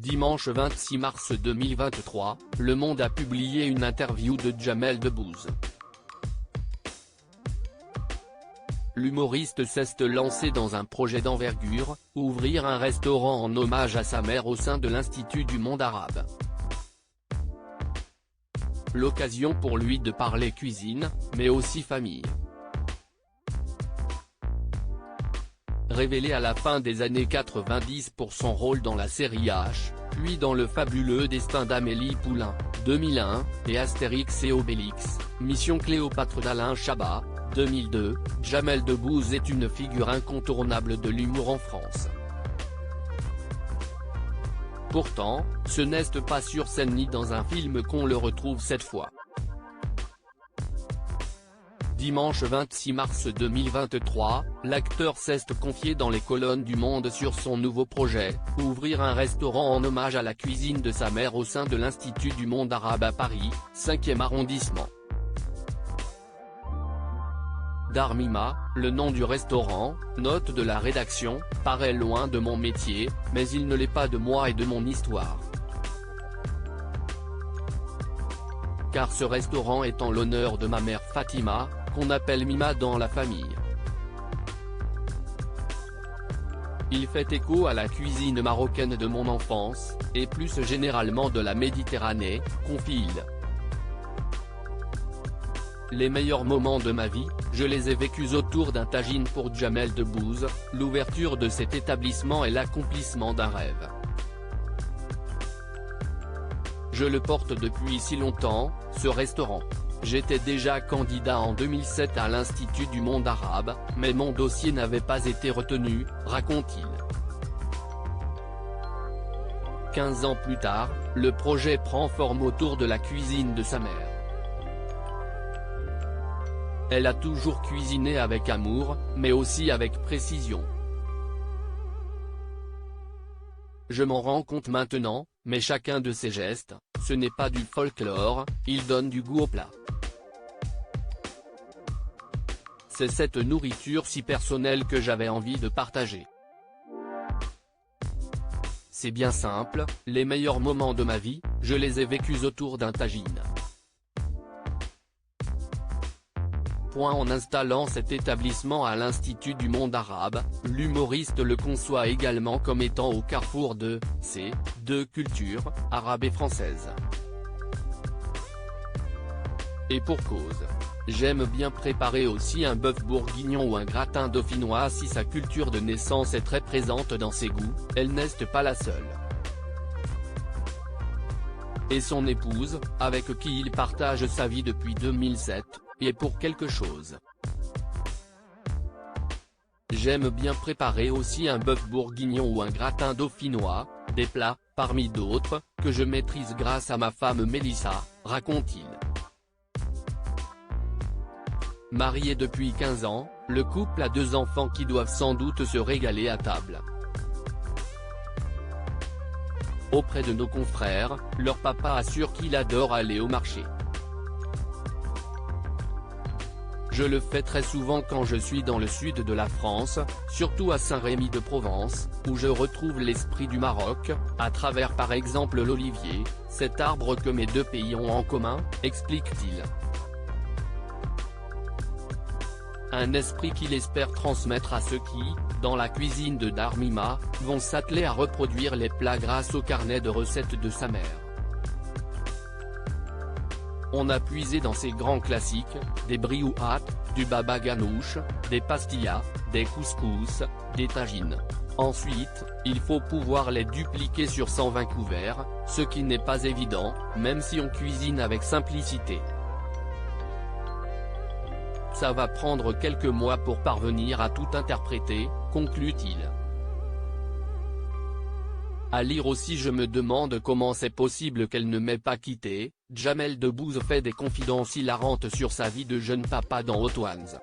Dimanche 26 mars 2023, Le Monde a publié une interview de Jamel Debbouze. L'humoriste s'est lancé dans un projet d'envergure, ouvrir un restaurant en hommage à sa mère au sein de l'Institut du monde arabe. L'occasion pour lui de parler cuisine, mais aussi famille. Révélé à la fin des années 90 pour son rôle dans la série H, puis dans Le fabuleux destin d'Amélie Poulain, 2001, et Astérix et Obélix, Mission Cléopâtre d'Alain Chabat, 2002, Jamel Debbouze est une figure incontournable de l'humour en France. Pourtant, ce n'est pas sur scène ni dans un film qu'on le retrouve cette fois. Dimanche 26 mars 2023, l'acteur s'est confié dans les colonnes du Monde sur son nouveau projet, ouvrir un restaurant en hommage à la cuisine de sa mère au sein de l'Institut du monde arabe à Paris, 5e arrondissement. Darmima, le nom du restaurant, note de la rédaction, paraît loin de mon métier, mais il ne l'est pas de moi et de mon histoire. Car ce restaurant est en l'honneur de ma mère Fatima, qu'on appelle Mima dans la famille. Il fait écho à la cuisine marocaine de mon enfance, et plus généralement de la Méditerranée, confie-il. Les meilleurs moments de ma vie, je les ai vécus autour d'un tagine pour Jamel Debbouze, l'ouverture de cet établissement est l'accomplissement d'un rêve. Je le porte depuis si longtemps, ce restaurant. J'étais déjà candidat en 2007 à l'Institut du monde arabe, mais mon dossier n'avait pas été retenu, raconte-t-il. 15 ans plus tard, le projet prend forme autour de la cuisine de sa mère. Elle a toujours cuisiné avec amour, mais aussi avec précision. Je m'en rends compte maintenant, mais chacun de ces gestes, ce n'est pas du folklore, il donne du goût au plat. C'est cette nourriture si personnelle que j'avais envie de partager. C'est bien simple, les meilleurs moments de ma vie, je les ai vécus autour d'un tagine. En installant cet établissement à l'Institut du monde arabe, l'humoriste le conçoit également comme étant au carrefour de ces deux cultures, arabe et française. Et pour cause. J'aime bien préparer aussi un bœuf bourguignon ou un gratin dauphinois si sa culture de naissance est très présente dans ses goûts, elle n'est pas la seule. Et son épouse, avec qui il partage sa vie depuis 2007, et pour quelque chose. J'aime bien préparer aussi un bœuf bourguignon ou un gratin dauphinois, des plats, parmi d'autres, que je maîtrise grâce à ma femme Mélissa, raconte-t-il. Marié depuis 15 ans, le couple a 2 enfants qui doivent sans doute se régaler à table. Auprès de nos confrères, leur papa assure qu'il adore aller au marché. Je le fais très souvent quand je suis dans le sud de la France, surtout à Saint-Rémy-de-Provence, où je retrouve l'esprit du Maroc, à travers par exemple l'olivier, cet arbre que mes deux pays ont en commun, explique-t-il. Un esprit qu'il espère transmettre à ceux qui, dans la cuisine de Darmima, vont s'atteler à reproduire les plats grâce au carnet de recettes de sa mère. On a puisé dans ces grands classiques, des briouates, du baba ganoush, des pastillas, des couscous, des tagines. Ensuite, il faut pouvoir les dupliquer sur 120 couverts, ce qui n'est pas évident, même si on cuisine avec simplicité. Ça va prendre quelques mois pour parvenir à tout interpréter, conclut-il. À lire aussi je me demande comment c'est possible qu'elle ne m'ait pas quitté. Jamel Debbouze fait des confidences hilarantes sur sa vie de jeune papa dans Hot Ones.